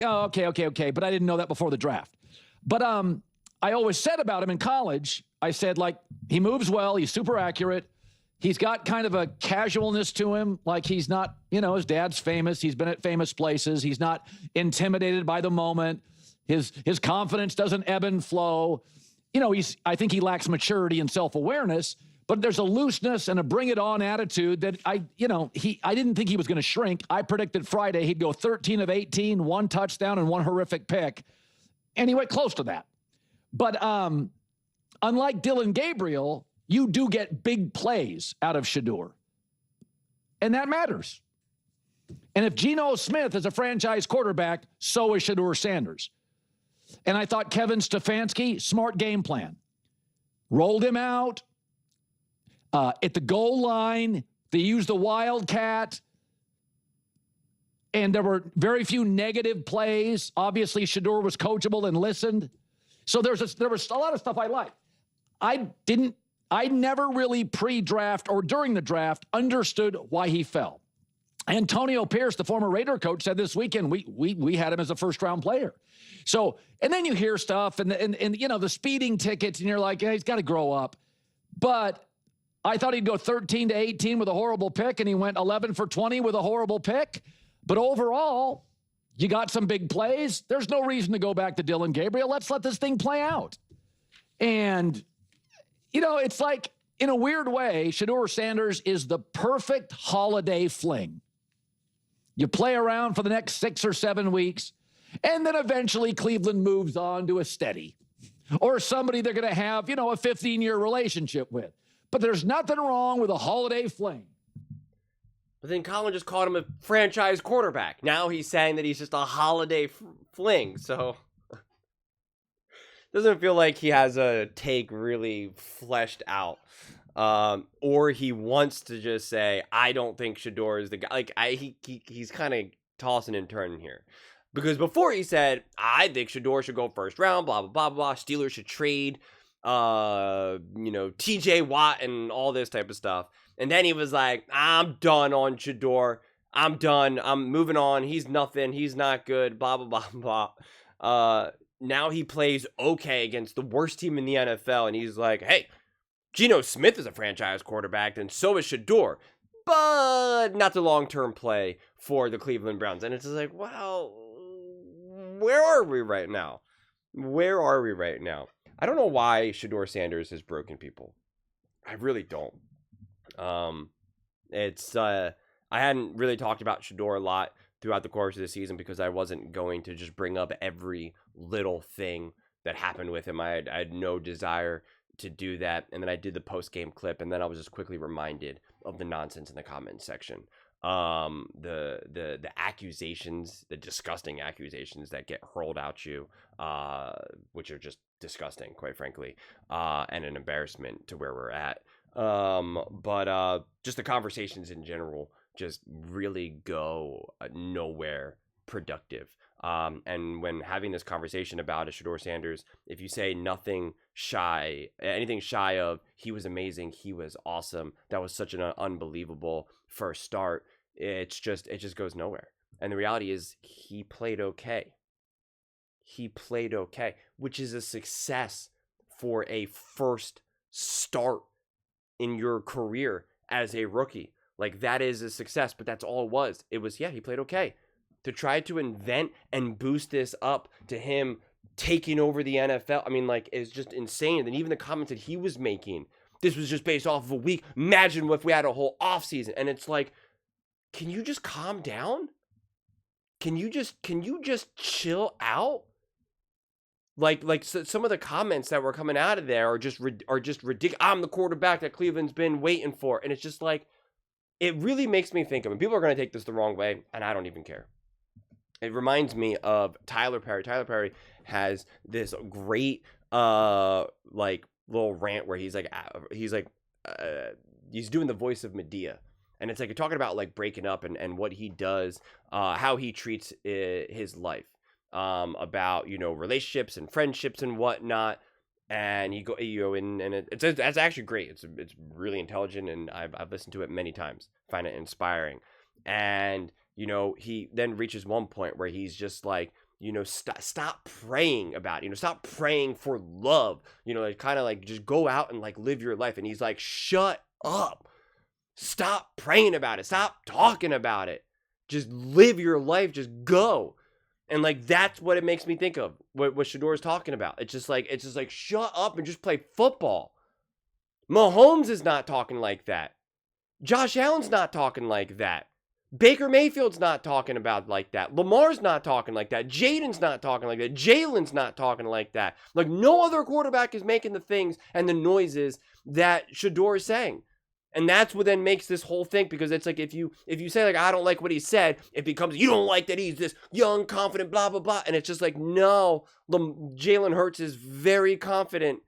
Oh, okay. But I didn't know that before the draft. But I always said about him in college, I said, like, he moves well. He's super accurate. He's got kind of a casualness to him. Like, he's not, his dad's famous. He's been at famous places. He's not intimidated by the moment. His confidence doesn't ebb and flow. I think he lacks maturity and self-awareness, but there's a looseness and a bring it on attitude that I didn't think he was going to shrink. I predicted Friday he'd go 13 of 18, 1 touchdown and 1 horrific pick. And he went close to that. But unlike Dylan Gabriel, you do get big plays out of Shedeur. And that matters. And if Geno Smith is a franchise quarterback, so is Shedeur Sanders. And I thought Kevin Stefanski, smart game plan. Rolled him out. At the goal line, they used the Wildcat. And there were very few negative plays. Obviously, Shedeur was coachable and listened. So there was a lot of stuff I liked. I never really pre-draft or during the draft understood why he fell. Antonio Pierce, the former Raider coach, said this weekend, we had him as a first-round player. So, and then you hear stuff and the speeding tickets, and you're like, yeah, he's got to grow up. But I thought he'd go 13 to 18 with a horrible pick, and he went 11 for 20 with a horrible pick. But overall, you got some big plays. There's no reason to go back to Dylan Gabriel. Let's let this thing play out. And, it's like, in a weird way, Shedeur Sanders is the perfect holiday fling. You play around for the next 6 or 7 weeks, and then eventually Cleveland moves on to a steady or somebody they're going to have, a 15-year relationship with. But there's nothing wrong with a holiday fling. But then Colin just called him a franchise quarterback. Now he's saying that he's just a holiday fling. So doesn't feel like he has a take really fleshed out. Or he wants to just say, I don't think Shedeur is the guy. Like, he's kind of tossing and turning here. Because before he said, I think Shedeur should go first round, blah, blah, blah, blah. Steelers should trade, TJ Watt and all this type of stuff. And then he was like, I'm done on Shedeur. I'm done. I'm moving on. He's nothing. He's not good, blah, blah, blah, blah. Now he plays okay against the worst team in the NFL. And he's like, hey, Geno Smith is a franchise quarterback, and so is Shedeur. But not the long-term play for the Cleveland Browns. And it's just like, well, where are we right now? Where are we right now? I don't know why Shedeur Sanders has broken people. I really don't. I hadn't really talked about Shedeur a lot throughout the course of the season because I wasn't going to just bring up every little thing that happened with him. I had no desire to do that. And then I did the post-game clip, and then I was just quickly reminded of the nonsense in the comments section. The accusations, the disgusting accusations that get hurled at you, which are just disgusting, quite frankly, and an embarrassment to where we're at. But just the conversations in general just really go nowhere productive. And when having this conversation about a Shedeur Sanders, if you say anything shy of, he was amazing, he was awesome, that was such an unbelievable first start, it just goes nowhere. And the reality is he played okay. He played okay, which is a success for a first start in your career as a rookie. Like, that is a success, but that's all it was. It was, yeah, he played okay. To try to invent and boost this up to him taking over the NFL, I mean, like, it's just insane. And even the comments that he was making, this was just based off of a week. Imagine if we had a whole offseason. And it's like, can you just calm down? Can you just chill out? Like so some of the comments that were coming out of there are just ridiculous. I'm the quarterback that Cleveland's been waiting for. And it's just like, it really makes me think of it. People are going to take this the wrong way, and I don't even care. It reminds me of Tyler Perry. Tyler Perry has this great like little rant where he's doing the voice of Medea, and it's like you're talking about like breaking up and what he does, how he treats his life, about relationships and friendships and whatnot. And that's actually great. It's really intelligent, and I've listened to it many times. Find it inspiring. And he then reaches one point where he's just like, stop praying about it. Stop praying for love. Like kind of like just go out and like live your life. And he's like, shut up. Stop praying about it. Stop talking about it. Just live your life. Just go. And like that's what it makes me think of. What Shedeur is talking about. It's just like shut up and just play football. Mahomes is not talking like that. Josh Allen's not talking like that. Baker Mayfield's not talking about like that. Lamar's not talking like that. Jaden's not talking like that. Jalen's not talking like that. Like no other quarterback is making the things and the noises that Shedeur is saying. And that's what then makes this whole thing, because it's like if you say like I don't like what he said, it becomes you don't like that he's this young, confident, blah, blah, blah. And it's just like, no, Jalen Hurts is very confident.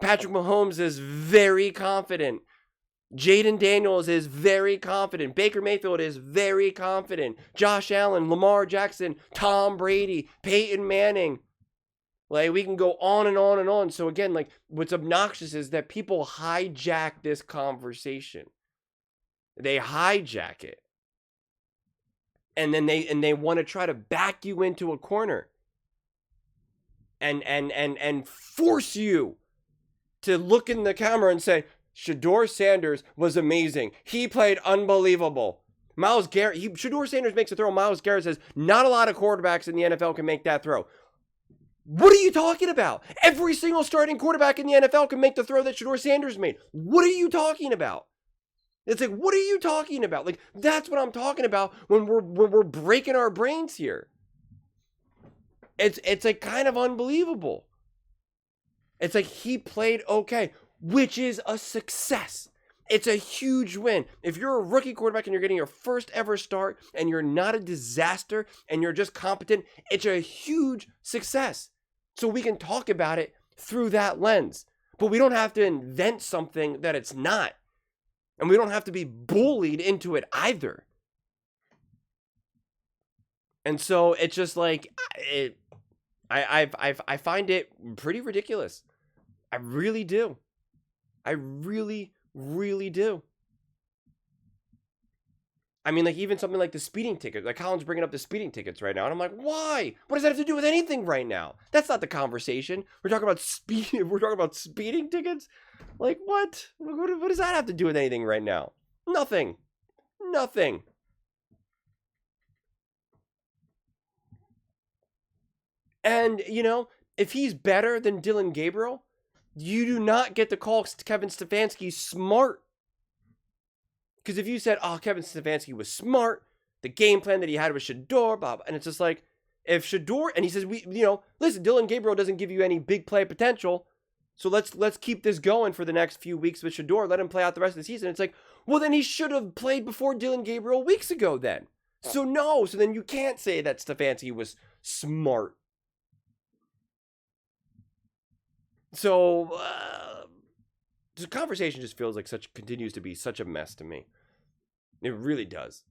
Patrick Mahomes is very confident. Jaden Daniels is very confident. Baker Mayfield is very confident. Josh Allen, Lamar Jackson, Tom Brady, Peyton Manning. Like, we can go on and on and on. So again, like, what's obnoxious is that people hijack this conversation. They hijack it. And then they want to try to back you into a corner. And force you to look in the camera and say, Shedeur Sanders was amazing. He played unbelievable. Myles Garrett, Shedeur Sanders makes a throw. Myles Garrett says, not a lot of quarterbacks in the NFL can make that throw. What are you talking about? Every single starting quarterback in the NFL can make the throw that Shedeur Sanders made. What are you talking about? It's like, what are you talking about? Like, that's what I'm talking about when we're breaking our brains here. It's like kind of unbelievable. It's like he played okay, which is a success. It's a huge win. If you're a rookie quarterback and you're getting your first ever start and you're not a disaster and you're just competent, it's a huge success. So we can talk about it through that lens. But we don't have to invent something that it's not. And we don't have to be bullied into it either. And so it's just like, I find it pretty ridiculous. I really do. I really, really do. I mean, like, even something like the speeding ticket. Like, Colin's bringing up the speeding tickets right now. And I'm like, why? What does that have to do with anything right now? That's not the conversation. We're talking about speeding tickets? Like, what? What does that have to do with anything right now? Nothing. Nothing. And, if he's better than Dylan Gabriel, you do not get to call Kevin Stefanski smart. Because if you said, Kevin Stefanski was smart, the game plan that he had with Shedeur, blah, blah, and it's just like, if Shedeur, and he says, listen, Dylan Gabriel doesn't give you any big play potential, so let's keep this going for the next few weeks with Shedeur, let him play out the rest of the season. It's like, well, then he should have played before Dylan Gabriel weeks ago then. So then you can't say that Stefanski was smart. So, the conversation just feels like continues to be such a mess to me. It really does.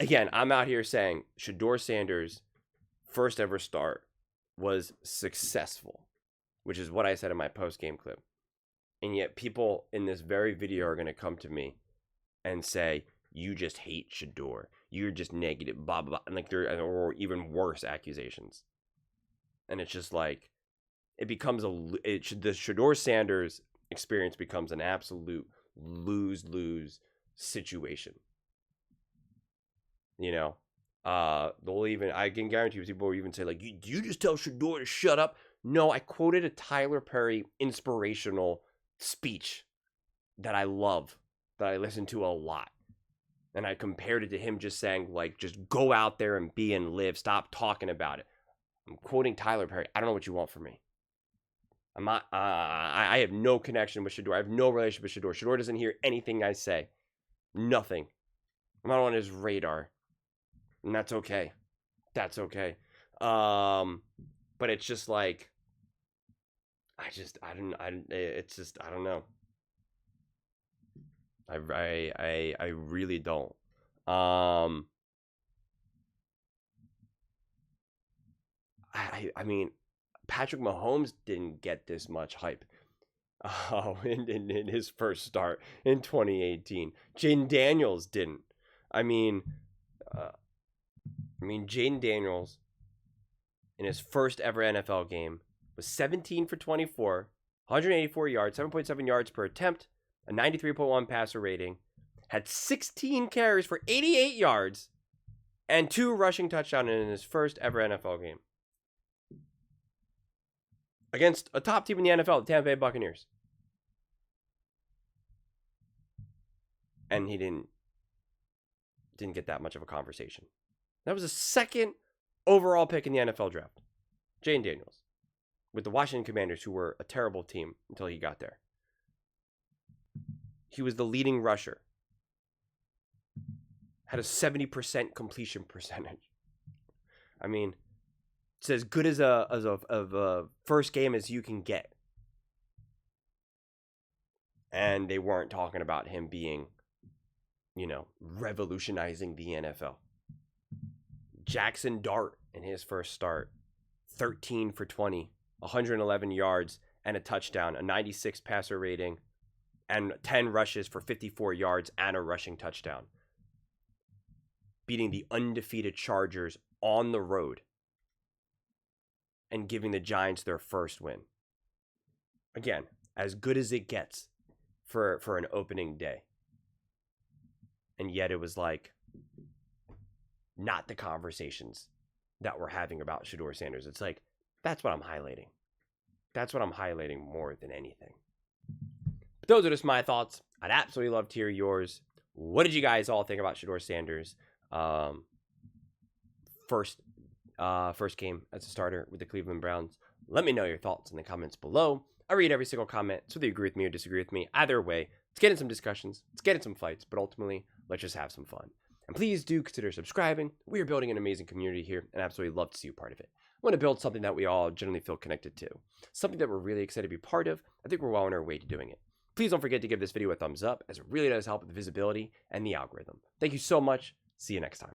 Again, I'm out here saying Shedeur Sanders' first ever start was successful, which is what I said in my post-game clip. And yet people in this very video are going to come to me and say, you just hate Shedeur. You're just negative, blah, blah, blah. And like, or even worse accusations. And it's just like, it becomes the Shedeur Sanders experience becomes an absolute lose-lose situation. I can guarantee you people will even say like, you just tell Shedeur to shut up. No, I quoted a Tyler Perry inspirational speech that I love, that I listen to a lot. And I compared it to him just saying like, just go out there and be and live. Stop talking about it. I'm quoting Tyler Perry. I don't know what you want from me. I'm not, I have no connection with Shedeur. I have no relationship with Shedeur. Shedeur doesn't hear anything I say. Nothing. I'm not on his radar. And that's okay. That's okay. But it's just like, I don't know. I really don't. I mean, Patrick Mahomes didn't get this much hype in his first start in 2018. Jaden Daniels didn't. I mean, I mean, Jaden Daniels, in his first ever NFL game, was 17 for 24, 184 yards, 7.7 yards per attempt, a 93.1 passer rating, had 16 carries for 88 yards, and 2 rushing touchdowns in his first ever NFL game. Against a top team in the NFL, the Tampa Bay Buccaneers. And he didn't get that much of a conversation. That was the second overall pick in the NFL draft. Jaden Daniels. With the Washington Commanders, who were a terrible team until he got there. He was the leading rusher. Had a 70% completion percentage. I mean, it's as good as a first game as you can get. And they weren't talking about him being, revolutionizing the NFL. Jackson Dart in his first start, 13 for 20, 111 yards and a touchdown, a 96 passer rating, and 10 rushes for 54 yards and a rushing touchdown. Beating the undefeated Chargers on the road and giving the Giants their first win. Again, as good as it gets for an opening day. And yet it was like not the conversations that we're having about Shedeur Sanders. It's like, that's what I'm highlighting. That's what I'm highlighting more than anything. But those are just my thoughts. I'd absolutely love to hear yours. What did you guys all think about Shedeur Sanders? First game as a starter with the Cleveland Browns. Let me know your thoughts in the comments below. I read every single comment, so whether you agree with me or disagree with me, either way, let's get in some discussions, let's get in some fights, but ultimately, let's just have some fun. And please do consider subscribing. We are building an amazing community here, and I absolutely love to see you part of it. I want to build something that we all generally feel connected to, something that we're really excited to be part of. I think we're well on our way to doing it. Please don't forget to give this video a thumbs up, as it really does help with the visibility and the algorithm. Thank you so much. See you next time.